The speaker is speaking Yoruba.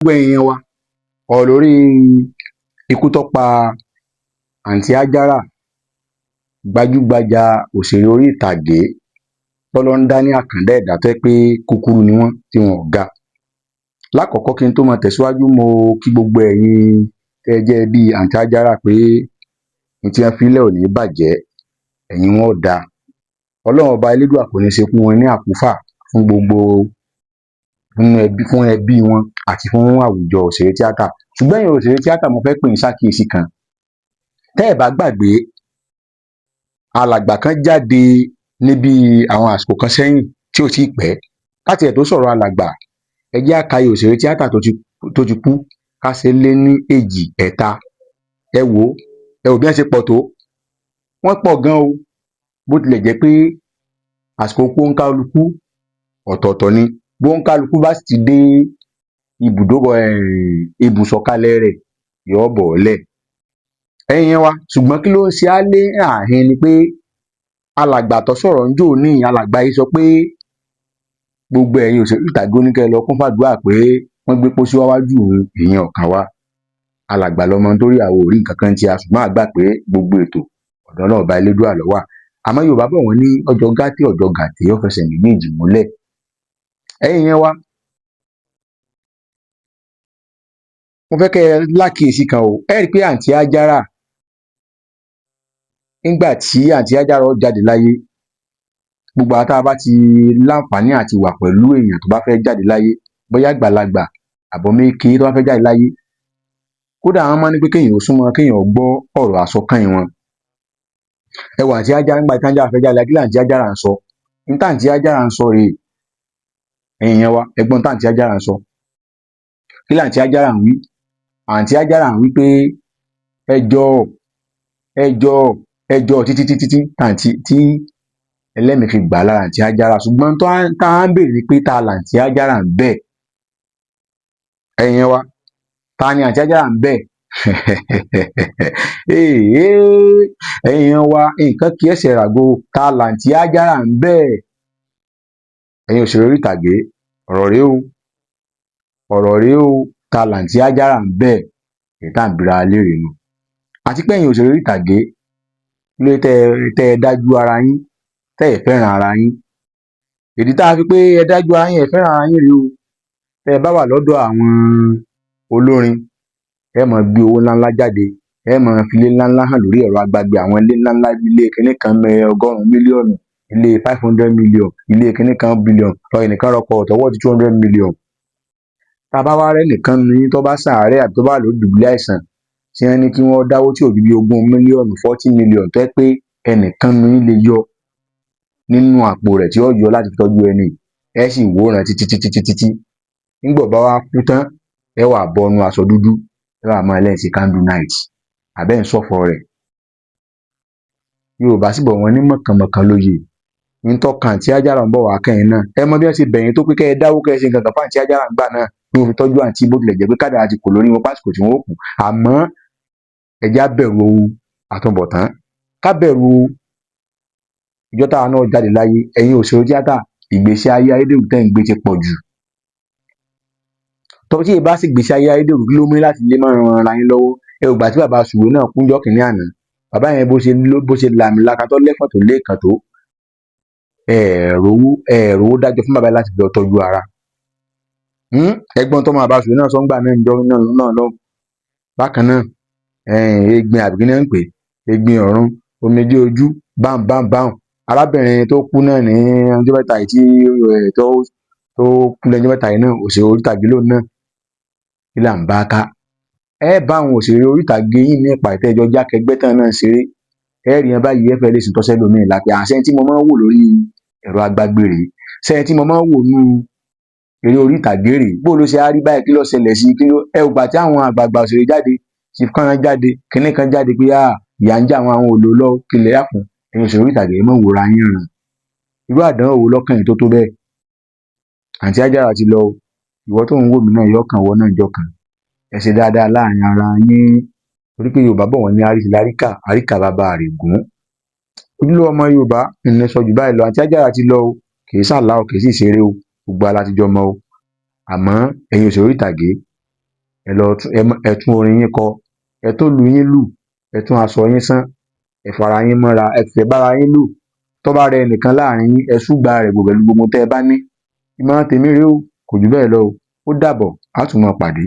gbogbo èèyàn wa ọ̀rọ̀ lórí ikú tó pa àǹtí Hajara, gbajúgbajà òṣèré orí ìtàgé tọ́lọ́ ń dá ní àkàndá ẹ̀dá tó jẹ́ pé kúkúrú ni wọ́n tí wọn ò ga. Lákọ̀ọ́kọ́ kí n tó máa tẹ̀síwájú, mo kí gbogbo ẹ̀yin tẹ́ ẹ jẹ́ ẹbí àǹtí Hajara pé ní tí wọ́n fi lẹ̀ ò ní bàjẹ́, ẹ̀yin wọn ò dáa. Ọlọ́run ọba elédùà kò ní ṣe fún wọn ní àkúfà fún gbogbo fún ẹbí wọn àti fún àwùjọ òṣèré tíátà. Ṣùgbọ́n ẹ̀yin òṣèré tíátà, mo fẹ́ pè yín ṣàkíyèsí kan. Tẹ́ ẹ̀ bá gbàgbé, alàgbà kan jáde níbi àwọn àsìkò kan sẹ́yìn tí ò tíì pẹ́. Láti ẹ̀ tó sọ̀rọ̀ alàgbà, ẹ jẹ́ á ka iye òṣèré tíátà tó ti kú, ká ṣe lé ní 2, 3. Ẹ wò ó bí wọ́n ṣe pọ̀ tó. Wọ́n pọ̀ gan o, bó tilẹ̀ jẹ́ pé àsìkò kóńkálukú ọ̀tọ̀ọ̀tọ̀ ni. Bóńkálukú bá sì ti dé ibùsọ̀kalẹ̀ rẹ̀ yóò bọ̀ọ́lẹ̀. Ẹ̀yin wa, ṣùgbọ́n kí ló ń ṣe á lé ààhin ni pé alàgbà tó sọ̀rọ̀ ńjòní, alàgbà yìí sọ pé gbogbo ẹ̀yin òṣèré ìtàgé oníkẹ́ lọ kún fàdúrà pé wọ́n gbé pósí wáwájú òun, ìyẹn ọ̀kan wa. Alàgbà lọmọ nítorí àwọn ò rí nǹkan kan tí a, ṣùgbọ́n àgbà pé gbogbo ètò ọ̀dọ̀ náà ọba elédùà ló wà. Àmọ́ Yorùbá bọ̀ wọ́n ní ọjọ́ gàtè ọjọ́ gàtè ó fẹsẹ̀ méjèèjì múlẹ̀. Ẹ̀yin wa, mo fẹ́ kẹ́ ẹ lákìyèsí kan o. Ẹ rí i pé àǹtí Hajara, nígbà tí àǹtí Hajara ó jáde láyé, gbogbo àwọn tá a bá ti láǹfààní àti wà pẹ̀lú èèyàn tó bá fẹ́ jáde láyé, bóyá àgbàlagbà àbọ̀méké tó bá fẹ́ jáde láyé, kódà àwọn máa ń ní pé kéèyàn ó súnmọ́, kéèyàn ó gbọ́ ọ̀rọ̀ àsọkàn wọn. Ẹ wò àǹtí Hajara, nígbà tí Hajara fẹ́ jáde láyé, kí làǹtí Hajara ń sọ? Ní tàǹtí Hajara ń sọ rèé, ẹ̀yin wa, ẹgbọ́n tàǹtí Hajara ń sọ. Kí làǹtí Hajara ń wí? Àǹtí Hajara ń wí pé ẹjọ́ títí tí ẹlẹ́mìí fi gbà lára àǹtí Hajara. Ṣùgbọ́n tá à ń béèrè ni pé ta làǹtí Hajara ń bẹ̀? Ẹ̀yin wa, ta ni àǹtí Hajara ń bẹ̀? Ẹ̀yin wa, nǹkan kì í ẹsẹ̀ ràgó. Ta làǹtí Hajara ń bẹ̀? Ẹ̀yin òṣèré orí ìtàgé, ọ̀rọ̀ rèé o, ta làǹtí Hajara ń bẹ̀? Èyí tá à ń bira léèrè nu. Àti pé ẹ̀yin òṣèré orí ìtàgé, ló tẹ́ ẹ dájú ara yín, tẹ́ ẹ fẹ́ràn ara yín. Ìdí tá a fi pé ẹ dájú ara yín, ẹ fẹ́ràn ara yín rèé o. Tẹ́ ẹ bá wà lọ́dọ̀ àwọn olórin, ẹ máa gbé owó ńláńlá jáde, ẹ máa fi ilé ńláńlá hàn lórí ẹ̀rọ agbágbé, àwọn ilé ńláńlá, ilé kinní kan 100 mílíọ̀nù, ilé 500 mílíọ̀nù, ilé kinní kan bílíọ̀nù, ẹnìkan rọkọ̀ ọ̀tọ̀wọ́ ti 200 mílíọ̀nù. Tá a bá wá rẹ́ nìkan nu yín tó bá ṣàárẹ̀ àbí tó bá lórí dùbúlẹ̀ àìsàn, tí wọ́n ní kí wọ́n dáwó tí ò ju bí 20 mílíọ̀nù, 40 mílíọ̀nù, tó jẹ́ pé ẹnìkan nu yín lè yọ nínú àpò rẹ̀ tí ó yọ láti tọ́jú ẹni, ẹ sì wòran títí. Nígbà bá wá kú tán, ẹ wà bọnu aṣọ dúdú, ẹ wà máa lẹ́yìn sí candle night, àbẹ́ ń ṣọ̀fọ̀ rẹ̀. Yorùbá sì bọ̀ wọ́n ní mọ̀kànmọ̀kàn lóye. Ní tọ́kàn àǹtí Hajara ń bọ̀ wá kẹ́yìn náà. Ẹ mọ bí wọ́n ṣe bẹ̀yìn tó pé kẹ́ ẹ dáwó, kẹ́ ẹ ṣe nǹkan kan fún àǹtí Hajara ń gbà náà, bí wọ́n fi tọ́jú àǹtí, bó tilẹ̀ jẹ́ pé kádàrá ti kò lórí wọn pásìkò tí wọ́n ó kù. Àmọ́ ẹ jẹ́ á bẹ̀rù àtúbọ̀tán, ká bẹ̀rù ìjọ táwa náà jáde láyé. Ẹ̀yin òṣèré tíátà, ìgbésí ayé ayédèrú tẹ́ ń gbé ti pọ̀ jù. Tọ́ tí ì bá sì gbésí ayé ayédèrú, kí ló mú láti lè máa ran ara yín lọ́wọ́? Ẹ ò gbà tí bàbá Sùwé náà kú ńjọ́ kìíní àná. Bàbá yẹn bó ṣe làmìlaka tó lẹ́fọ̀n tó léèkàn tó, ẹ̀ẹ̀rówó dájọ́ fún bàbá yẹn láti fi tọ́jú ara. Ẹgbọ́n tó máa bá Sùwé náà sọ́ngbà náà ńjọ́ náà lọ́hùn. Bákan náà, egbin àbí kí ni wọ́n ń pè, egbin ọ̀run, omijé ojú, báhùn. Arábìnrin tó kú náà ní ọjọ́ mẹ́ta yìí, tó kú lẹ́jọ́ mẹ́ta yìí náà, òṣèré orí ìtàgé lòun náà. Kí là ń bá ká? Ẹ bá àwọn òṣèré orí ìtàgé yìí ní ìpàdé ẹjọ́ jákègbẹ́ tán náà ṣeré. Ẹ rí wọn báyìí, ẹ fẹ́ lè sùn tọ́sẹ́ lómi lápẹ́. Àṣẹ tí mo máa ń wò lórí ẹ̀rọ agbágbé rèé, sẹ́yìn tí mo máa ń wò nú eré orí ìtàgé rèé. Bó ló ṣe á rí báyìí? Kí ló ṣẹlẹ̀ sí? Ẹ ò gbà tí àwọn àgbààgbà òṣèré jáde, Chief kan jáde, kinní kan jáde pé ìyà ń jẹ àwọn òòlò lọ, kílẹ̀ yàkùn. Ẹ̀yin òṣèré orí ìtàgé, ẹ má wòra yín ràn. Irú àdánwò wo lọ́kàn yín tó bẹ́ẹ̀? Àǹtí Hajara ti lọ o. Ìwọ tó ń wò mí náà, yọ kàn wọ náà jọ kan. Ẹ ṣe dáadáa láàrin ara yín, torí pé Yorùbá bọ̀ wọ́n ní àríkà bàbá àrègún. Ojúlówó ọmọ Yorùbá ń sọ jù báyìí lọ. Àǹtí Hajara ti lọ o, kì í sàlá o, kì í sì ṣeré o, gbogbo aláti jọ mọ o. Àmọ́ ẹ̀yin òṣèré orí ìtàgé, ẹ tún orin yín kọ, ẹ tún ìlú yín lù, ẹ tún aṣọ yín sán, ẹ fara yín mọ́ra, ẹ fìfẹ́ bára yín lò. Tó bá rẹ ẹnìkan láàrin yín, ẹ ṣúgbà rẹ̀ pẹ̀lú gbogbo tẹ́ ẹ bá ní. Ìmọ̀ràn tèmi rèé o, kò jù bẹ́ẹ̀ lọ o. Ó dàbọ̀, á tún máa pàdé.